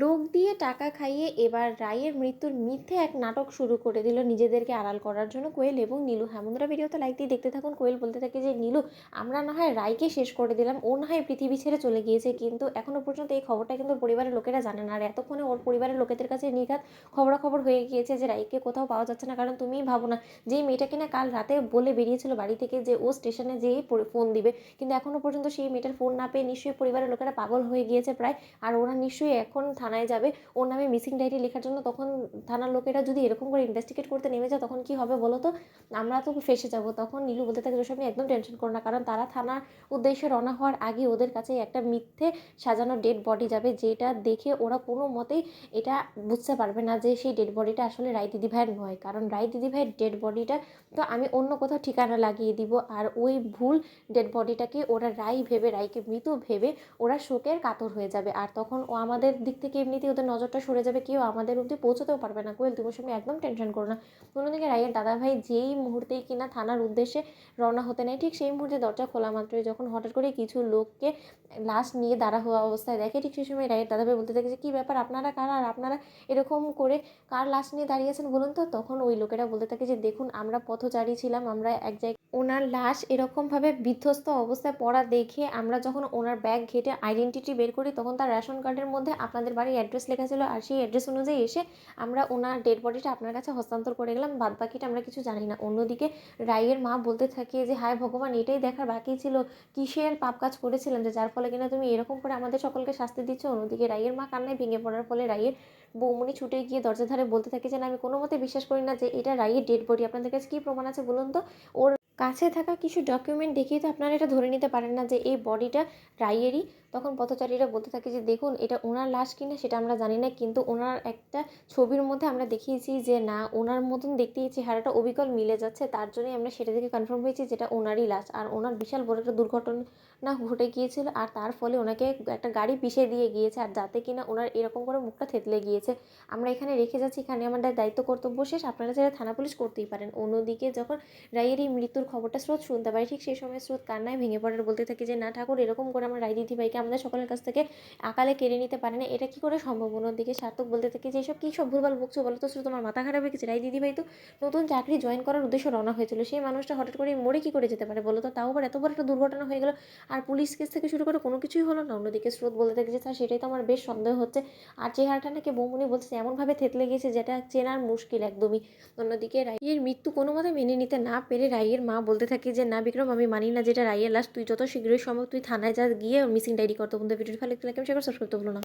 লোক দিয়ে টাকা খাইয়ে এবার রায়ের মৃত্যুর মিথ্যে এক নাটক শুরু করে দিল নিজেদেরকে আড়াল করার জন্য কোয়েল এবং নীলু। হ্যাঁ বন্ধুরা, ভিডিওতে লাইক দিয়ে দেখতে থাকুন। কোয়েল বলতে থাকে যে নীলু, আমরা না হয় রায়কে শেষ করে দিলাম, ও না হয় পৃথিবী ছেড়ে চলে গিয়েছে, কিন্তু এখনো পর্যন্ত এই খবরটা কিন্তু পরিবারের লোকেরা জানে না। আর এতক্ষণে ওর পরিবারের লোকেদের কাছে নির্ঘাত খবরাখবর হয়ে গিয়েছে যে রায়কে কোথাও পাওয়া যাচ্ছে না। কারণ তুমিই ভাবো না, যেই মেয়েটা কিনা কাল রাতে বলে বেরিয়েছিল বাড়ি থেকে যে ও স্টেশনে যেয়েই ফোন দিবে, কিন্তু এখনো পর্যন্ত সেই মেয়েটার ফোন না পেয়ে নিশ্চয়ই পরিবারের লোকেরা পাগল হয়ে গিয়েছে প্রায়। আর ওরা নিশ্চয়ই এখন থানায় যাবে ওর নামে মিসিং ডায়েরি লেখার জন্য। তখন থানার লোকেরা যদি এরকম করে ইনভেস্টিগেট করতে নেমে যায় তখন কি হবে বলো তো? আমরা তো ফেসে যাব। তখন নীলু বলতে থাকে ওসব নিয়ে একদম টেনশন করো না, কারণ তারা থানার উদ্দেশ্যে রওনা হওয়ার আগে ওদের কাছে একটা মিথ্যে সাজানো ডেড বডি যাবে, যেটা দেখে ওরা কোনো মতেই এটা বুঝতে পারবে না যে সেই ডেড বডিটা আসলে রায় দিদিভাইয়ের নয়। কারণ রায় দিদিভাইয়ের ডেড বডিটা তো আমি অন্য কোথাও ঠিকানা লাগিয়ে দিব, আর ওই ভুল ডেড বডিটাকে ওরা রায় ভেবে, রায়কে মৃত ভেবে ওরা শোকের কাতর হয়ে যাবে। আর তখন ও আমাদের দিক থেকে এমনিতেই ওদের নজরটা সরে যাবে, কেউ আমাদের অবধি পৌঁছতেও পারবে না। কোয়েল, তুমি সঙ্গে একদম টেনশন করো না। অন্যদিকে রায়ের দাদাভাই যেই মুহূর্তেই কিনা থানার উদ্দেশ্যে রওনা হতে নেয়, ঠিক সেই মুহূর্তে দরজা খোলা মাত্রই যখন হঠাৎ করে কিছু লোককে লাশ নিয়ে দাঁড়া হওয়া অবস্থায় দেখে, ঠিক সেই সময় রায়ের দাদাভাই বলতে থাকে যে কী ব্যাপার, আপনারা কারা, আর আপনারা এরকম করে কার লাশ নিয়ে দাঁড়িয়েছেন বলুন তো? তখন ওই লোকেরা বলতে থাকে যে দেখুন, আমরা পথচারী ছিলাম, আমরা এক জায়গায় ওনার লাশ এরকমভাবে বিধ্বস্ত অবস্থায় পড়া দেখে আমরা যখন ওনার ব্যাগ ঘেটে আইডেন্টিটি বের করি, তখন তার রেশন কার্ডের মধ্যে আপনাদের বাড়ির অ্যাড্রেস লেখা ছিল, আর সেই অ্যাড্রেস অনুযায়ী এসে আমরা ওনার ডেড বডিটা আপনার কাছে হস্তান্তর করে গেলাম, বাদ বাকিটা আমরা কিছু জানি না। অন্যদিকে রায়ের মা বলতে থাকে যে হায় ভগবান, এটাই দেখার বাকি ছিল, কিসের পাপ কাজ করেছিলাম যে যার ফলে কিনা তুমি এরকম করে আমাদের সকলকে শাস্তি দিচ্ছ। অন্যদিকে রায়ের মা কান্নায় ভেঙে পড়ার ফলে রায়ের বৌমনি ছুটে গিয়ে দরজা ধারে বলতে থাকে যে না, আমি কোনো মতে বিশ্বাস করি না যে এটা রায়ের ডেড বডি, আপনাদের কাছে কী প্রমাণ আছে বলুন তো? ওর কাছে থাকা কিছু ডকুমেন্ট দেখিয়ে তো আপনারা এটা ধরে নিতে পারেন না যে এই বডিটা রাইয়েরই। তখন পথচারীরা বলতে থাকে যে দেখুন, এটা ওনার লাশ কিনা সেটা আমরা জানি না, কিন্তু ওনার একটা ছবির মধ্যে আমরা দেখিয়েছি যে না, ওনার মতন দেখতে এই চেহারাটা অবিকল মিলে যাচ্ছে, তার জন্যই আমরা সেটা থেকে কনফার্ম হয়েছি যেটা ওনারই লাশ। আর ওনার বিশাল বড় একটা দুর্ঘটনা ঘটে গিয়েছিল, আর তার ফলে ওনাকে একটা গাড়ি পিষে দিয়ে গিয়েছে, আর যাতে কিনা ওনার এরকম করে মুখটা থেতলে গিয়েছে। আমরা এখানে রেখে যাচ্ছি, এখানে আমাদের দায়িত্ব কর্তব্য শেষ, আপনারা যারা থানা পুলিশ করতেই পারেন। অন্যদিকে যখন রায়ের এই মৃত্যুর খবরটা স্রোত শুনতে পারে, ঠিক সেই সময় স্রোত কান্নায় ভেঙে পড়ার বলতে থাকে যে না ঠাকুর, এরকম করে আমার রায় দিদিভাইকে আমাদের সকলের কাছ থেকে আকালে কেড়ে নিতে পারে না, এটা কি করে সম্ভব? অন্যদিকে সার্থক বলতে থাকে যে এইসব কী সব ভুলভাল বকছো বলো তো স্রোত, তোমার মাথা খারাপ হয়ে গেছে? রায় দিদিভাই তো নতুন চাকরি জয়েন করার উদ্দেশ্যে রওনা হয়েছিল, সেই মানুষটা হঠাৎ করে মরে কী করে যেতে পারে বলো তো? তাও আবার এত বড় একটা দুর্ঘটনা হয়ে গেল, আর পুলিশ কেস থেকে শুরু করে কোনো কিছুই হলো না। অন্যদিকে স্রোত বলতে থাকে যে স্যার, সেটাই তো আমার বেশ সন্দেহ হচ্ছে, আর চেহারাটা নাকি বৌমনি বলছে এমনভাবে থেতলে গিয়েছে যেটা চেনার মুশকিল একদমই। অন্যদিকে রাইয়ের মৃত্যু কোনো মতে মেনে নিতে না পেরে রাইয়ের মা বলতে থাকে যে না বিক্রম, আমি মানি না যেটা রাইয়ের লাশ, তুই যত শীঘ্রই সম্ভব তুই থানায় যা, গিয়ে মিসিং ডায়েরি করতে। বন্ধু, ভিডিওটি ভালো লাগলে সাবস্ক্রাইব করতে ভুলো না।